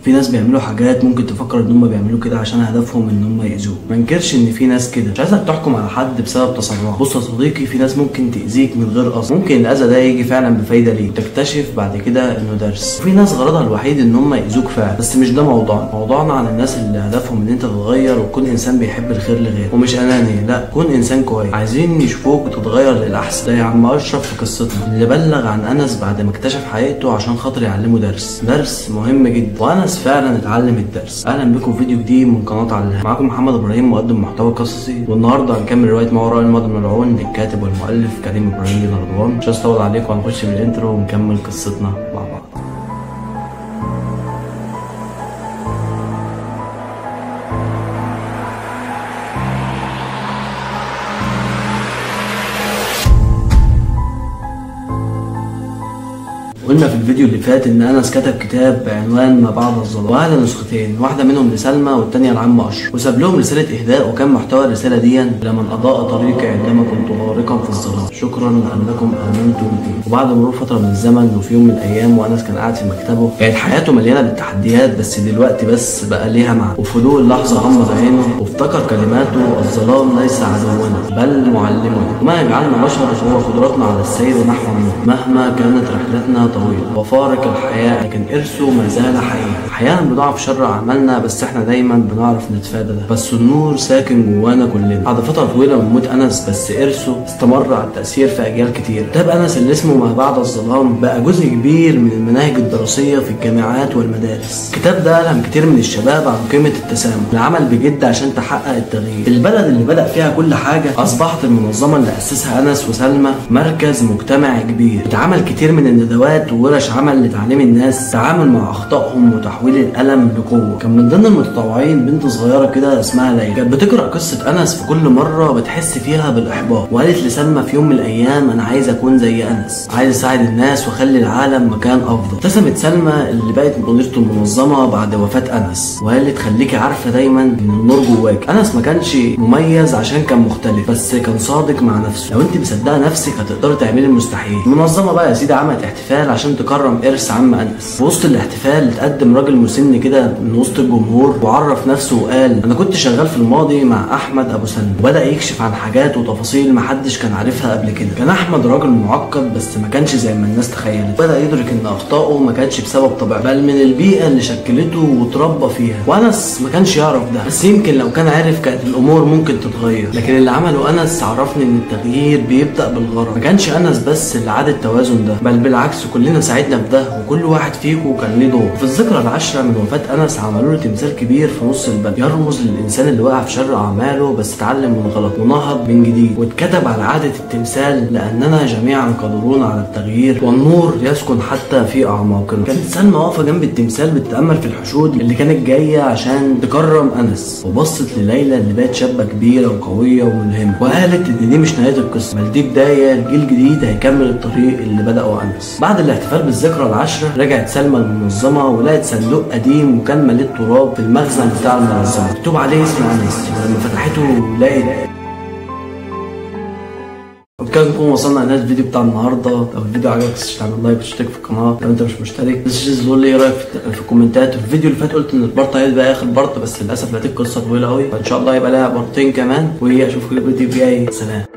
في ناس بيعملوا حاجات ممكن تفكر ان هم بيعملوا كده عشان هدفهم ان هم يأذوك. ما انكرش ان في ناس كده، مش عايزك تحكم على حد بسبب تصرفه. بص يا صديقي، في ناس ممكن تأذيك من غير قصد، ممكن الاذى ده يجي فعلا بفايده ليك وتكتشف بعد كده انه درس. وفي ناس غرضها الوحيد ان هم يأذوك فعلا، بس مش ده موضوعنا عن الناس اللي هدفهم ان انت تتغير وتكون انسان بيحب الخير لغيره ومش اناني، لا كون انسان كويس. عايزين يشوفوك تتغير للاحسن. ده يا عم اشرف في قصتنا اللي بلغ عن انس بعد ما اكتشف حقيقته عشان خاطر يعلمه درس مهم جدا، وانس فعلا اتعلم الدرس. اهلا بكم في فيديو جديد من قناه علام. معاكم محمد ابراهيم مقدم محتوى قصصي، والنهارده هنكمل روايه ما وراء الماضي الملعون للكاتب والمؤلف كريم ابراهيم بن رضوان. مش هطول عليكم، هنخش بالانترو ونكمل قصتنا مع بعض. قلنا في الفيديو اللي فات ان انس كتب كتاب بعنوان ما بعد الظلام، وهذا نسختين، واحده منهم لسلمى والثانيه لعم اشرف، وساب لهم رساله اهداء. وكان محتوى الرساله دي: لمن اضاء طريقي عندما كنت غارقا في الظلام، شكرا انكم امنتم بي. وبعد مرور فتره من الزمن وفي يوم من الايام وانس كان قاعد في مكتبه، كانت حياته مليانه بالتحديات، بس دلوقتي بس بقى ليها معنى. وفي ضوء اللحظه غمض عينه وافتكر كلماته: الظلام ليس عدونا بل معلمنا، وما يجعلنا بشر هو قدرتنا على السير نحو النور مهما كانت رحلتنا طويل وفارق الحياة، لكن إرثه ما زال حقيقي. أحيانا بنقع في شر أعمالنا بس إحنا دايما بنعرف نتفادى ده، بس النور ساكن جوانا كلنا. بعد فترة طويلة من موت أنس، بس إرثه استمر على التأثير في أجيال كتير. كتاب أنس اللي اسمه ما بعد الظلام بقى جزء كبير من المناهج الدراسية في الجامعات والمدارس. الكتاب ده ألهم كتير من الشباب عن قيمة التسامح، العمل بجد عشان تحقق التغيير. البلد اللي بدأ فيها كل حاجة أصبحت المنظمة اللي أسسها أنس وسلمى مركز مجتمعي كبير. اتعمل كتير من الندوات وورش عمل لتعليم الناس التعامل مع اخطائهم وتحويل الالم لقوه. كان من ضمن المتطوعين بنت صغيره كده اسمها ليلى، كانت بتقرا قصه انس في كل مره بتحس فيها بالاحباط، وقالت لسلمى في يوم من الايام: انا عايزه اكون زي انس، عايز اساعد الناس واخلي العالم مكان افضل. ابتسمت سلمى اللي بقت مديره المنظمه بعد وفاه انس وقالت: خليكي عارفه دايما ان النور جواك. انس ما كانش مميز عشان كان مختلف، بس كان صادق مع نفسه. لو انت مصدقه نفسك هتقدري تعملي المستحيل. المنظمه بقى يا سيدي عملت احتفال عشان تكرم ارث عم انس. في وسط الاحتفال اتقدم راجل مسن كده من وسط الجمهور وعرف نفسه وقال: انا كنت شغال في الماضي مع احمد ابو سلمى. وبدا يكشف عن حاجات وتفاصيل محدش كان عارفها قبل كده. كان احمد راجل معقد بس ما كانش زي ما الناس تخيلت. بدا يدرك ان اخطائه ما كانتش بسبب طبيعته بل من البيئه اللي شكلته وتربى فيها، وانس ما كانش يعرف ده، بس يمكن لو كان عارف كانت الامور ممكن تتغير. لكن اللي عمله انس عرفني ان التغيير بيبدا بالغرض. ما كانش انس بس اللي عاد التوازن ده، بل بالعكس كلنا ساعدنا في ده، وكل واحد فيكم كان ليه دور. في الذكرى العاشرة من وفاة أنس عملوا له تمثال كبير في نص البلد يرمز للإنسان اللي وقع في شر أعماله بس اتعلم من غلط ونهض من جديد. واتكتب على عادة التمثال: لأننا جميعا قادرون على التغيير والنور يسكن حتى في أعماقنا. كانت سلمى واقفة جنب التمثال بتتأمل في الحشود اللي كانت جاية عشان تكرم أنس، وبصت لليلى اللي بقت شابة كبيرة وقوية وملهمة وقالت إن دي مش نهاية القصة بل دي بداية لجيل جديد هيكمل الطريق اللي بدأه أنس. بعد الاحتفال بالذكرى العاشرة رجعت سلمى المنظمة ولقت صندوق قديم وكان مليء تراب في المخزن بتاع المنظمة مكتوب عليه اسم انس. ولما فتحته لقيت. وبكده نكون وصلنا لنهاية الفيديو بتاع النهارده. لو الفيديو عجبك متنساش تعمل لايك وتشترك في القناه لو انت مش مشترك. متنساش تقول لي ايه رايك في الكومنتات. في الفيديو اللي فات قلت ان البارت هيبقى اخر بارت، بس للاسف لقيت القصه طويله قوي، فان شاء الله يبقى لها بارتين كمان. واشوفكم الفيديو الجاي. سلام.